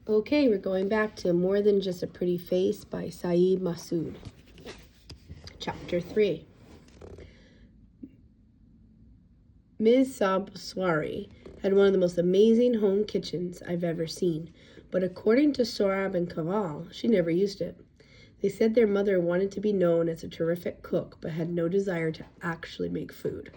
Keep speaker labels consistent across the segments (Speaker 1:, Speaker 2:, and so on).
Speaker 1: Okay, we're going back to More Than Just a Pretty Face by Syed Masood. Chapter 3. Ms. Sabswari had one of the most amazing home kitchens I've ever seen, but according to Sorab and Kaval, she never used it. They said their mother wanted to be known as a terrific cook, but had no desire to actually make food.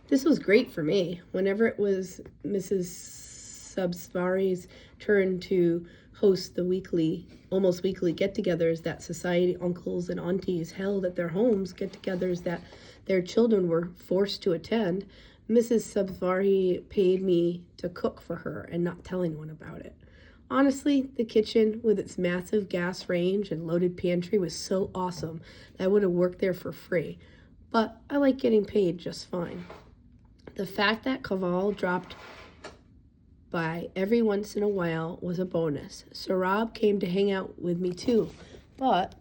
Speaker 1: This was great for me. Whenever it was Mrs. Sabswari's turn to host the almost weekly get-togethers that society uncles and aunties held at their homes, get-togethers that their children were forced to attend, Mrs. Sabswari paid me to cook for her and not tell anyone about it. Honestly, the kitchen with its massive gas range and loaded pantry was so awesome that I would have worked there for free, but I like getting paid just fine. The fact that Kaval dropped by every once in a while was a bonus. Sarab came to hang out with me too, but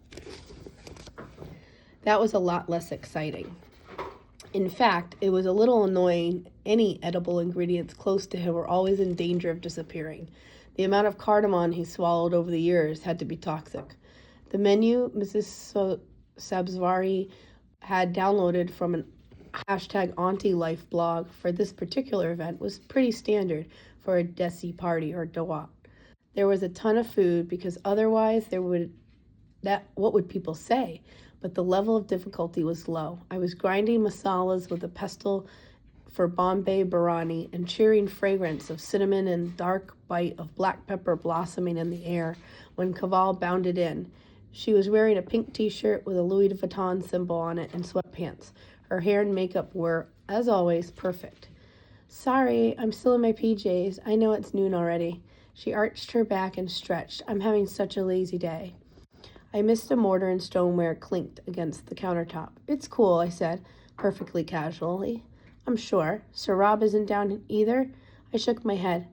Speaker 1: that was a lot less exciting. In fact, it was a little annoying. Any edible ingredients close to him were always in danger of disappearing. The amount of cardamom he swallowed over the years had to be toxic. The menu Mrs. Sabswari had downloaded from an #Auntie Life blog for this particular event was pretty standard for a Desi party or Dawat. There was a ton of food because otherwise what would people say? But the level of difficulty was low. I was grinding masalas with a pestle for Bombay biryani and cheering fragrance of cinnamon and dark bite of black pepper blossoming in the air when Kaval bounded in. She was wearing a pink t-shirt with a Louis Vuitton symbol on it and sweatpants. Her hair and makeup were, as always, perfect. Sorry, I'm still in my PJs. I know it's noon already. She arched her back and stretched. I'm having such a lazy day. I missed a mortar and stoneware clinked against the countertop. It's cool, I said, perfectly casually. I'm sure. Sarab isn't down either? I shook my head.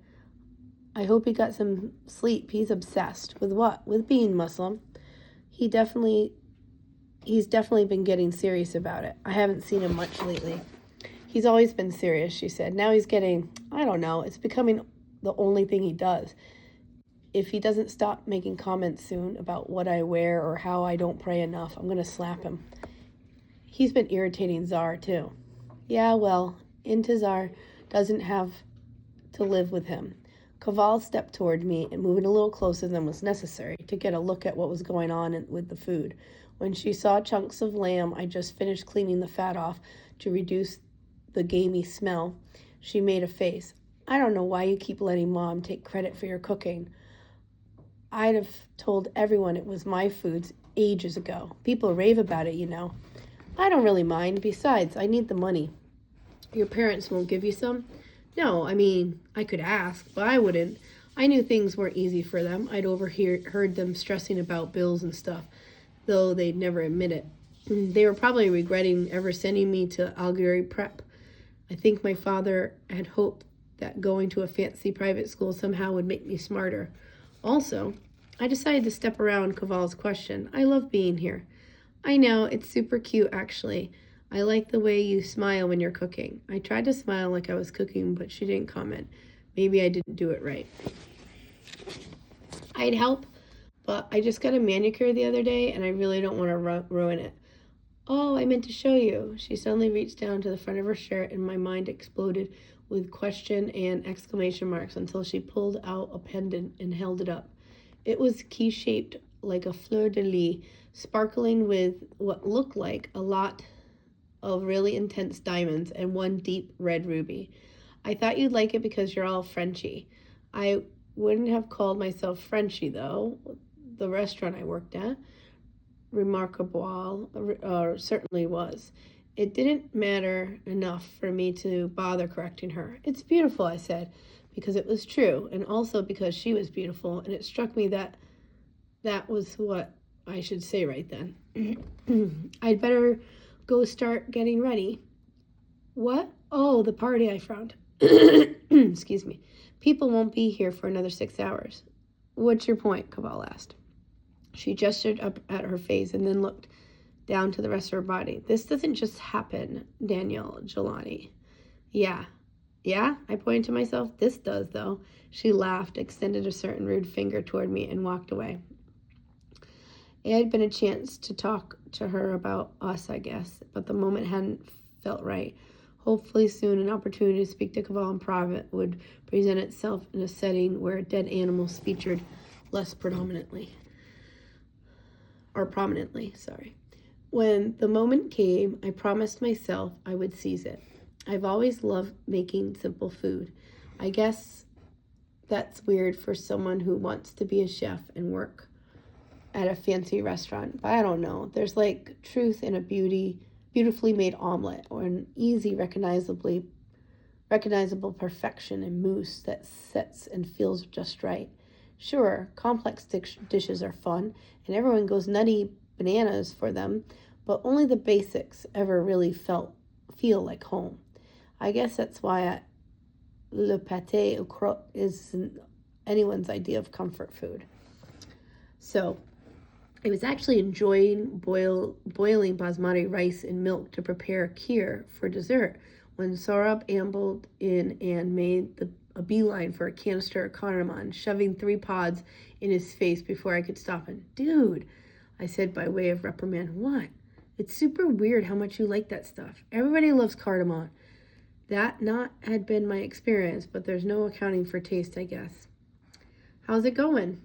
Speaker 1: I hope he got some sleep. He's obsessed. With what? With being Muslim. He's definitely been getting serious about it. I haven't seen him much lately. He's always been serious, she said. Now he's getting, I don't know, it's becoming the only thing he does. If he doesn't stop making comments soon about what I wear or how I don't pray enough, I'm going to slap him. He's been irritating Zar, too. Yeah, well, Intizar doesn't have to live with him. Kaval stepped toward me and moving a little closer than was necessary to get a look at what was going on with the food. When she saw chunks of lamb I just finished cleaning the fat off to reduce the gamey smell, she made a face. I don't know why you keep letting Mom take credit for your cooking. I'd have told everyone it was my foods ages ago. People rave about it, you know. I don't really mind. Besides, I need the money. Your parents won't give you some? No, I mean, I could ask, but I wouldn't. I knew things weren't easy for them. I'd heard them stressing about bills and stuff, though they'd never admit it. They were probably regretting ever sending me to Algeri prep. I think my father had hoped that going to a fancy private school somehow would make me smarter. Also, I decided to step around Kaval's question. I love being here. I know, it's super cute actually. I like the way you smile when you're cooking. I tried to smile like I was cooking, but she didn't comment. Maybe I didn't do it right. I'd help, but I just got a manicure the other day and I really don't want to ruin it. Oh, I meant to show you. She suddenly reached down to the front of her shirt and my mind exploded with question and exclamation marks until she pulled out a pendant and held it up. It was key-shaped like a fleur-de-lis, sparkling with what looked like a lot of really intense diamonds and one deep red ruby. I thought you'd like it because you're all Frenchy. I wouldn't have called myself Frenchy, though. The restaurant I worked at, Remarquable, certainly was. It didn't matter enough for me to bother correcting her. It's beautiful, I said, because it was true, and also because she was beautiful, and it struck me that was what I should say right then. I'd better go start getting ready. What? Oh, the party, I frowned. Excuse me. People won't be here for another 6 hours. What's your point? Kaval asked. She gestured up at her face and then looked down to the rest of her body. This doesn't just happen, Daniel Jelani. Yeah, Yeah, I pointed to myself. This does, though. She laughed, extended a certain rude finger toward me, and walked away. It had been a chance to talk to her about us, I guess, but the moment hadn't felt right. Hopefully soon an opportunity to speak to Caval in private would present itself in a setting where dead animals featured less prominently. When the moment came, I promised myself I would seize it. I've always loved making simple food. I guess that's weird for someone who wants to be a chef and work at a fancy restaurant, but I don't know. There's like truth in a beautifully made omelet, or an easy, recognizable perfection in mousse that sets and feels just right. Sure, complex dishes are fun, and everyone goes nutty bananas for them, but only the basics ever really feel like home. I guess that's why le pâté au croûte isn't anyone's idea of comfort food. So, I was actually enjoying boiling basmati rice in milk to prepare kheer for dessert when Saurabh ambled in and made a beeline for a canister of cardamom, shoving 3 pods in his face before I could stop him. Dude, I said by way of reprimand. What? It's super weird how much you like that stuff. Everybody loves cardamom. That not had been my experience, but there's no accounting for taste, I guess. How's it going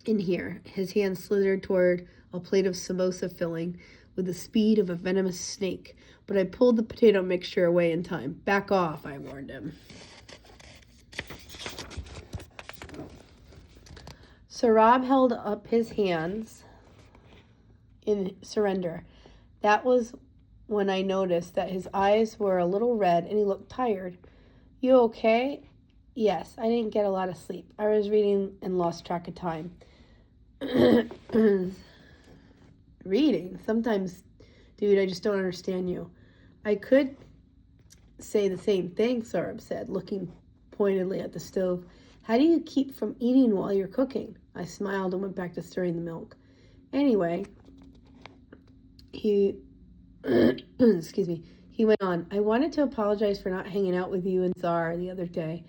Speaker 1: in here? His hand slithered toward a plate of samosa filling with the speed of a venomous snake, but I pulled the potato mixture away in time. Back off, I warned him. Saurabh held up his hands in surrender. That was when I noticed that his eyes were a little red and he looked tired. You okay? Yes, I didn't get a lot of sleep. I was reading and lost track of time. Reading? Sometimes, dude, I just don't understand you. I could say the same thing, Saurabh said, looking pointedly at the stove. How do you keep from eating while you're cooking? I smiled and went back to stirring the milk. Anyway, he went on. I wanted to apologize for not hanging out with you and Zara the other day.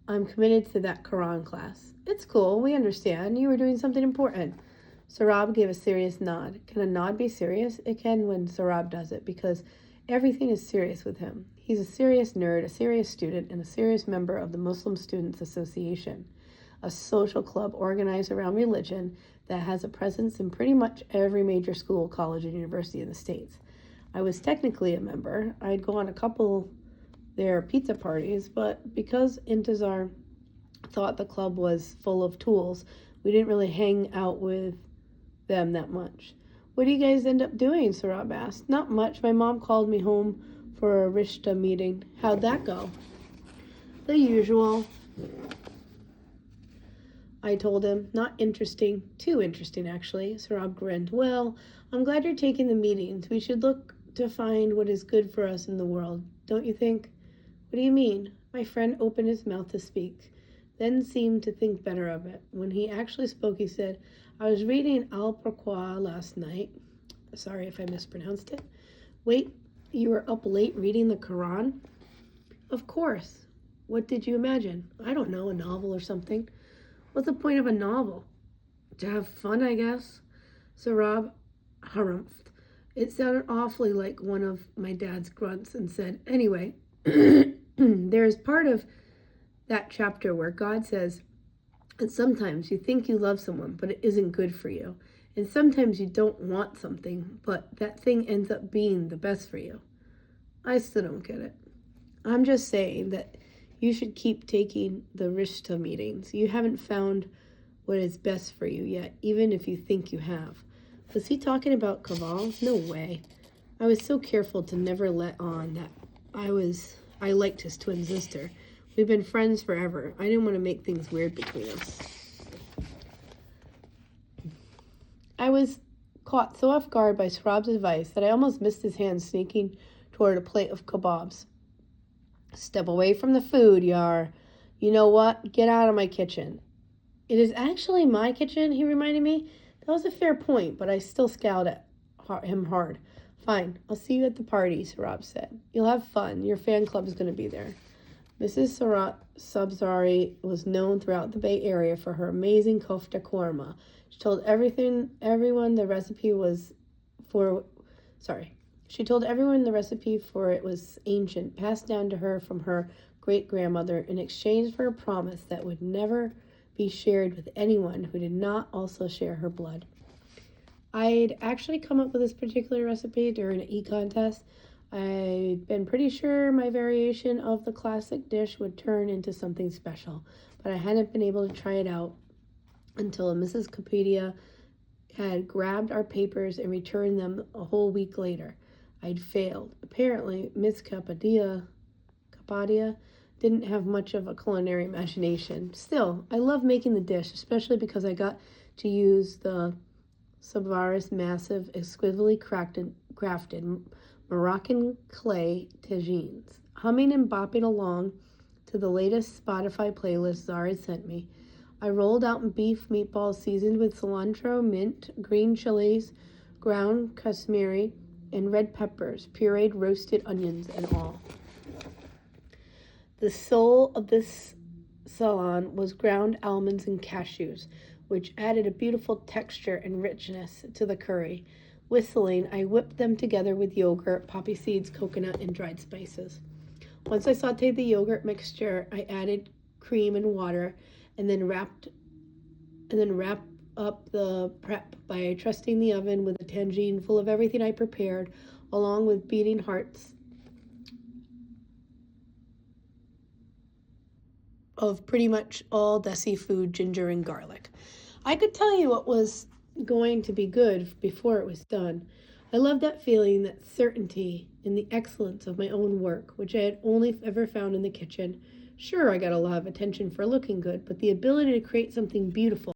Speaker 1: I'm committed to that Quran class. It's cool. We understand. You were doing something important. Saurabh gave a serious nod. Can a nod be serious? It can when Saurabh does it, because everything is serious with him. He's a serious nerd, a serious student, and a serious member of the Muslim Students Association, a social club organized around religion that has a presence in pretty much every major school, college, and university in the States. I was technically a member. I'd go on a couple their pizza parties, but because Intizar thought the club was full of tools, we didn't really hang out with them that much. What do you guys end up doing? Saurabh asked. Not much. My mom called me home for a Rishta meeting. How'd that go? The usual, I told him. Not interesting. Too interesting, actually. Saurabh grinned. Well, I'm glad you're taking the meetings. We should look to find what is good for us in the world, don't you think? What do you mean? My friend opened his mouth to speak, then seemed to think better of it. When he actually spoke, he said, I was reading Al-Pourquoi last night. Sorry if I mispronounced it. Wait, you were up late reading the Quran? Of course. What did you imagine? I don't know, a novel or something. What's the point of a novel? To have fun, I guess. Saurabh harumphed. It sounded awfully like one of my dad's grunts and said, anyway, there is part of that chapter where God says that sometimes you think you love someone, but it isn't good for you. And sometimes you don't want something, but that thing ends up being the best for you. I still don't get it. I'm just saying that you should keep taking the Rishta meetings. You haven't found what is best for you yet, even if you think you have. Was he talking about Caval? No way. I was so careful to never let on that I liked his twin sister. We've been friends forever. I didn't want to make things weird between us. I was caught so off guard by Saurabh's advice that I almost missed his hand sneaking toward a plate of kebabs. Step away from the food, Yar. You know what? Get out of my kitchen. It is actually my kitchen, he reminded me. That was a fair point, but I still scowled at him hard. Fine, I'll see you at the party, Saurabh said. You'll have fun. Your fan club is going to be there. Mrs. Sabzari was known throughout the Bay Area for her amazing kofta korma. She told everyone the recipe was for, sorry, she told everyone the recipe for it was ancient, passed down to her from her great-grandmother in exchange for a promise that would never be shared with anyone who did not also share her blood. I'd actually come up with this particular recipe during an e-contest. I'd been pretty sure my variation of the classic dish would turn into something special, but I hadn't been able to try it out until Mrs. Capadia had grabbed our papers and returned them a whole week later. I'd failed. Apparently, Miss Capadia didn't have much of a culinary imagination. Still, I love making the dish, especially because I got to use the Sabvaris massive, exquisitely crafted Moroccan clay tagines. Humming and bopping along to the latest Spotify playlist Zara sent me, I rolled out beef meatballs seasoned with cilantro, mint, green chilies, ground Kashmiri, and red peppers, pureed roasted onions, and all. The soul of this salon was ground almonds and cashews, which added a beautiful texture and richness to the curry. Whistling, I whipped them together with yogurt, poppy seeds, coconut, and dried spices. Once I sauteed the yogurt mixture, I added cream and water, and then wrapped up the prep by trusting the oven with a tangine full of everything I prepared, along with beating hearts of pretty much all desi food, ginger, and garlic. I could tell you what was going to be good before it was done. I loved that feeling, that certainty in the excellence of my own work, which I had only ever found in the kitchen. Sure, I got a lot of attention for looking good, but the ability to create something beautiful